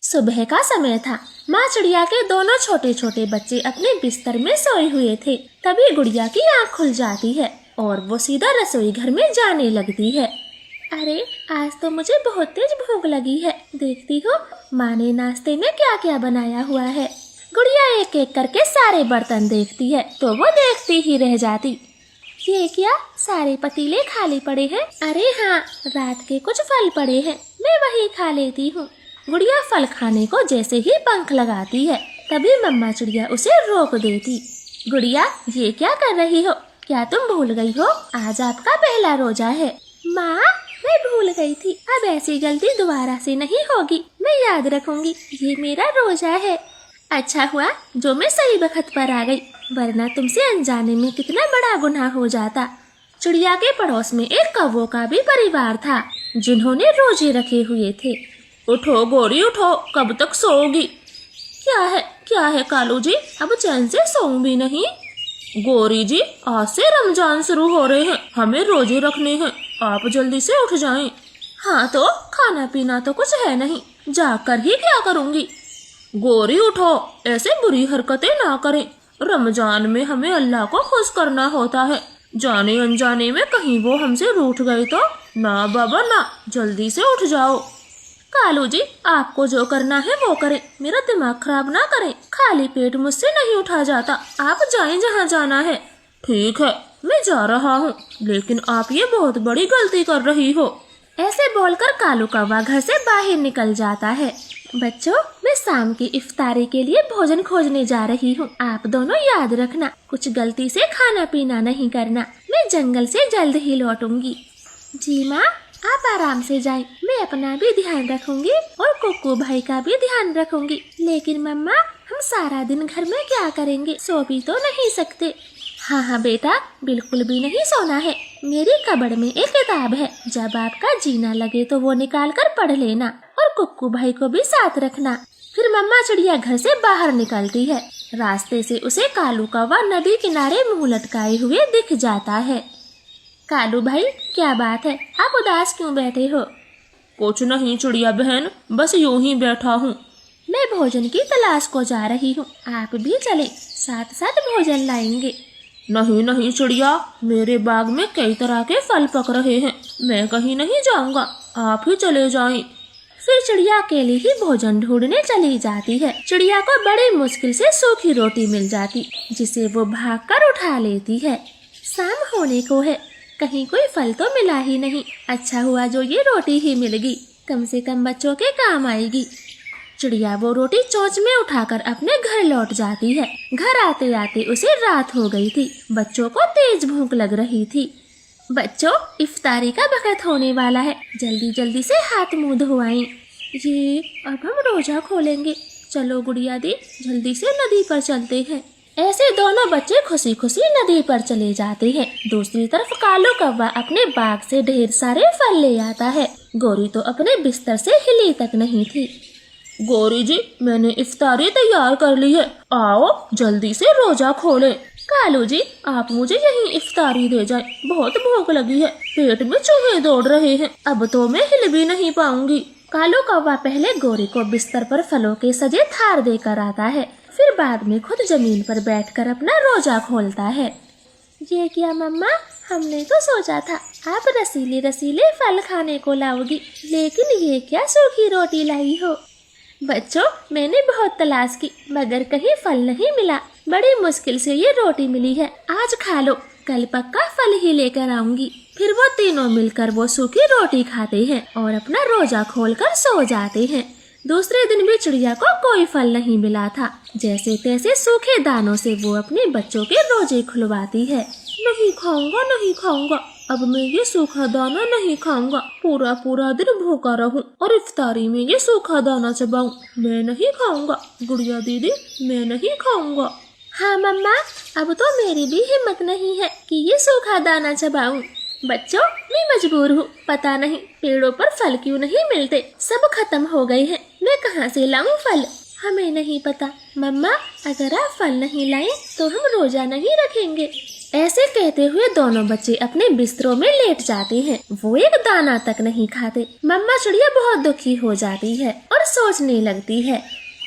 सुबह का समय था। माँ चिड़िया के दोनों छोटे छोटे बच्चे अपने बिस्तर में सोए हुए थे। तभी गुड़िया की आँख खुल जाती है और वो सीधा रसोई घर में जाने लगती है। अरे आज तो मुझे बहुत तेज भूख लगी है, देखती हो माँ ने नाश्ते में क्या क्या बनाया हुआ है। गुड़िया एक एक करके सारे बर्तन देखती है तो वो देखती ही रह जाती। ये क्या, सारे पतीले खाली पड़े हैं। अरे हाँ, रात के कुछ फल पड़े हैं, मैं वही खा लेती हूँ। गुड़िया फल खाने को जैसे ही पंख लगाती है तभी मम्मा चिड़िया उसे रोक देती। गुड़िया, ये क्या कर रही हो? क्या तुम भूल गई हो आज आपका पहला रोजा है? माँ, मैं भूल गई थी, अब ऐसी गलती दोबारा से नहीं होगी, मैं याद रखूंगी, ये मेरा रोजा है। अच्छा हुआ जो मैं सही वक्त पर आ गई, वरना तुमसे अनजाने में कितना बड़ा गुनाह हो जाता। चिड़िया के पड़ोस में एक कौवों का भी परिवार था जिन्होंने रोजे रखे हुए थे। उठो गोरी उठो, कब तक सोओगी? क्या है कालू जी, अब चैन से सोऊं भी नहीं। गोरी जी, आज से रमजान शुरू हो रहे हैं, हमें रोजे रखने हैं, आप जल्दी से उठ जाएं। हाँ तो खाना पीना तो कुछ है नहीं, जाकर ही क्या करूंगी। गोरी उठो, ऐसे बुरी हरकतें ना करें, रमजान में हमें अल्लाह को खुश करना होता है, जाने अनजाने में कहीं वो हमसे रूठ गए तो। ना बाबा ना, जल्दी से उठ जाओ। कालू जी, आपको जो करना है वो करें, मेरा दिमाग खराब ना करें, खाली पेट मुझसे नहीं उठा जाता, आप जाएं जहाँ जाना है। ठीक है, मैं जा रहा हूँ, लेकिन आप ये बहुत बड़ी गलती कर रही हो। ऐसे बोलकर कालू कौवा घर से बाहर निकल जाता है। बच्चों, मैं शाम की इफ्तारी के लिए भोजन खोजने जा रही हूँ, आप दोनों याद रखना, कुछ गलती से खाना पीना नहीं करना, मैं जंगल से जल्द ही लौटूंगी। जी माँ, आप आराम से जाएं, मैं अपना भी ध्यान रखूंगी और कुक्कू भाई का भी ध्यान रखूंगी। लेकिन मम्मा, हम सारा दिन घर में क्या करेंगे, सो भी तो नहीं सकते। हाँ बेटा, बिल्कुल भी नहीं सोना है, मेरी कबड़ में एक किताब है, जब आपका जीना लगे तो वो निकाल कर पढ़ लेना और कुक्कू भाई को भी साथ रखना। फिर मम्मा चिड़िया घर से बाहर निकलती है। रास्ते से उसे कालू कौवा नदी किनारे मुँह लटकाए हुए दिख जाता है। कालू भाई, क्या बात है, आप उदास क्यों बैठे हो? कुछ नहीं चिड़िया बहन, बस यूं ही बैठा हूँ। मैं भोजन की तलाश को जा रही हूँ, आप भी चले, साथ साथ भोजन लाएंगे। नहीं चिड़िया, मेरे बाग में कई तरह के फल पक रहे हैं, मैं कहीं नहीं जाऊँगा, आप ही चले जाएं। फिर चिड़िया अकेली ही भोजन ढूंढने चली जाती है। चिड़िया को बड़ी मुश्किल से सूखी रोटी मिल जाती, जिसे वो भागकर उठा लेती है। शाम होने को है, कहीं कोई फल तो मिला ही नहीं, अच्छा हुआ जो ये रोटी ही मिल गई, कम से कम बच्चों के काम आएगी। चिड़िया वो रोटी चोंच में उठाकर अपने घर लौट जाती है। घर आते आते उसे रात हो गई थी, बच्चों को तेज भूख लग रही थी। बच्चों, इफ्तारी का वक्त होने वाला है, जल्दी जल्दी से हाथ मुंह धोआएं। ये अब हम रोजा खोलेंगे, चलो गुड़िया दी, जल्दी से नदी पर चलते हैं। ऐसे दोनों बच्चे खुशी खुशी नदी पर चले जाते हैं। दूसरी तरफ कालू कौवा अपने बाग से ढेर सारे फल ले आता है। गोरी तो अपने बिस्तर से हिली तक नहीं थी। गोरी जी, मैंने इफ्तारी तैयार कर ली है, आओ जल्दी से रोजा खोलें। कालू जी, आप मुझे यहीं इफ्तारी दे जाएं, बहुत भूख लगी है, पेट में चूहे दौड़ रहे हैं, अब तो मैं हिल भी नहीं पाऊंगी। कालू कौवा पहले गोरी को बिस्तर पर फलों के सजे थार देकर आता है, फिर बाद में खुद जमीन पर बैठकर अपना रोजा खोलता है। ये क्या मम्मा, हमने तो सोचा था आप रसीले रसीले फल खाने को लाओगी, लेकिन ये क्या सूखी रोटी लाई हो। बच्चों, मैंने बहुत तलाश की मगर कहीं फल नहीं मिला, बड़ी मुश्किल से ये रोटी मिली है, आज खा लो, कल पक्का फल ही लेकर आऊंगी। फिर वो तीनों मिलकर वो सूखी रोटी खाते हैं और अपना रोजा खोलकर सो जाते हैं। दूसरे दिन भी चिड़िया को कोई फल नहीं मिला था, जैसे तैसे सूखे दानों से वो अपने बच्चों के रोजे खुलवाती है। नहीं खाऊंगा, अब मैं ये सूखा दाना नहीं खाऊंगा, पूरा दिन भूखा रहूं और इफ्तारी में ये सूखा दाना चबाऊं, मैं नहीं खाऊंगा। गुड़िया दीदी, मैं नहीं खाऊंगा। हाँ मम्मा, अब तो मेरी भी हिम्मत नहीं है कि ये सूखा दाना चबाऊं। बच्चों, मैं मजबूर हूँ, पता नहीं पेड़ों पर फल क्यों नहीं मिलते, सब खत्म हो गए हैं, मैं कहाँ से लाऊं फल? हमें नहीं पता। मम्मा, अगर आप फल नहीं लाए तो हम रोजा नहीं रखेंगे। ऐसे कहते हुए दोनों बच्चे अपने बिस्तरों में लेट जाते हैं। वो एक दाना तक नहीं खाते। मम्मा चिड़िया बहुत दुखी हो जाती है और सोचने लगती है।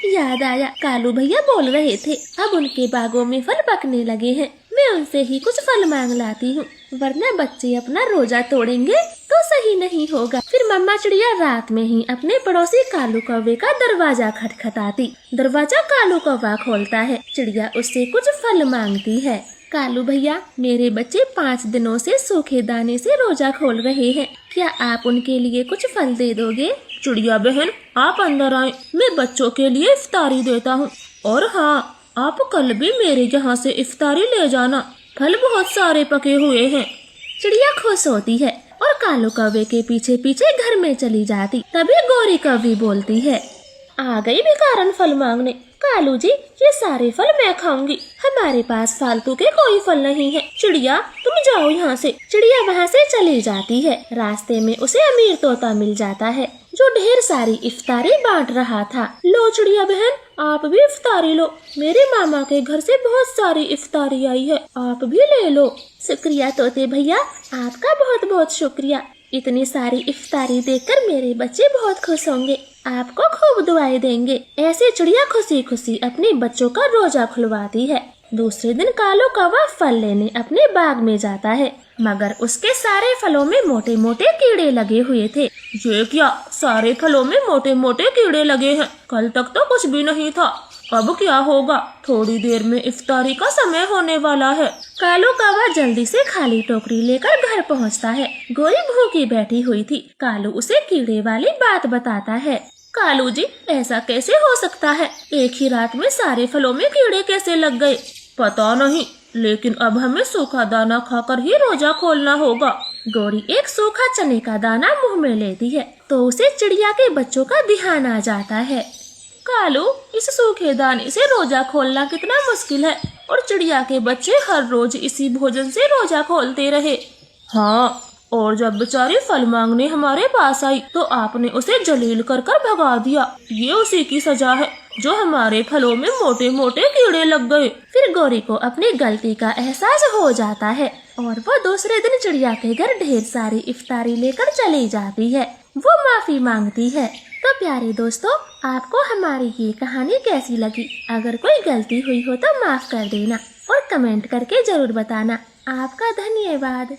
याद आया, कालू भैया बोल रहे थे अब उनके बागों में फल पकने लगे हैं। मैं उनसे ही कुछ फल मांग लाती हूँ, वरना बच्चे अपना रोजा तोड़ेंगे तो सही नहीं होगा। फिर मम्मा चिड़िया रात में ही अपने पड़ोसी कालू कौवे का दरवाजा खटखटाती। दरवाजा कालू कौवा खोलता है। चिड़िया उससे कुछ फल मांगती है। कालू भैया, मेरे बच्चे 5 दिनों से सूखे दाने से रोजा खोल रहे हैं, क्या आप उनके लिए कुछ फल दे दोगे? चिड़िया बहन, आप अंदर आए, मैं बच्चों के लिए इफ्तारी देता हूँ। और हाँ, आप कल भी मेरे यहाँ से इफ्तारी ले जाना, फल बहुत सारे पके हुए हैं। चिड़िया खुश होती है और कालू कौवे के पीछे पीछे घर में चली जाती। तभी गोरी कौवी बोलती है, आ गई भिखारन फल मांगने। कालू जी, ये सारे फल मैं खाऊंगी, हमारे पास फालतू के कोई फल नहीं है। चिड़िया, तुम जाओ यहाँ से। चिड़िया वहाँ से चली जाती है। रास्ते में उसे अमीर तोता मिल जाता है, जो ढेर सारी इफ्तारी बांट रहा था। लो चिड़िया बहन, आप भी इफ्तारी लो, मेरे मामा के घर से बहुत सारी इफ्तारी आई है, आप भी ले लो। शुक्रिया तोते भैया, आपका बहुत बहुत शुक्रिया। इतनी सारी इफ्तारी देखकर मेरे बच्चे बहुत खुश होंगे, आपको खूब दुआएं देंगे। ऐसे चिड़िया खुशी खुशी अपने बच्चों का रोजा खुलवाती है। दूसरे दिन कालू कौवा फल लेने अपने बाग में जाता है, मगर उसके सारे फलों में मोटे मोटे कीड़े लगे हुए थे। ये क्या, सारे फलों में मोटे मोटे कीड़े लगे हैं? कल तक तो कुछ भी नहीं था, अब क्या होगा? थोड़ी देर में इफ्तारी का समय होने वाला है। कालू कौवा जल्दी से खाली टोकरी लेकर घर पहुंचता है। गोरी भूखी बैठी हुई थी। कालू उसे कीड़े वाली बात बताता है। कालू जी, ऐसा कैसे हो सकता है? एक ही रात में सारे फलों में कीड़े कैसे लग गए? पता नहीं, लेकिन अब हमें सूखा दाना खाकर ही रोजा खोलना होगा। गोरी एक सूखा चने का दाना मुंह में लेती है तो उसे चिड़िया के बच्चों का ध्यान आ जाता है। कालू, इस सूखे दाने से रोजा खोलना कितना मुश्किल है, और चिड़िया के बच्चे हर रोज इसी भोजन से रोजा खोलते रहे। हाँ, और जब बेचारी फल मांगने हमारे पास आई तो आपने उसे जलील कर कर भगा दिया। ये उसी की सजा है जो हमारे फलों में मोटे मोटे कीड़े लग गए। फिर गोरी को अपनी गलती का एहसास हो जाता है और वो दूसरे दिन चिड़िया के घर ढेर सारी इफ्तारी लेकर चली जाती है। वो माफी मांगती है। तो प्यारे दोस्तों, आपको हमारी ये कहानी कैसी लगी? अगर कोई गलती हुई हो तो माफ कर देना और कमेंट करके जरूर बताना। आपका धन्यवाद।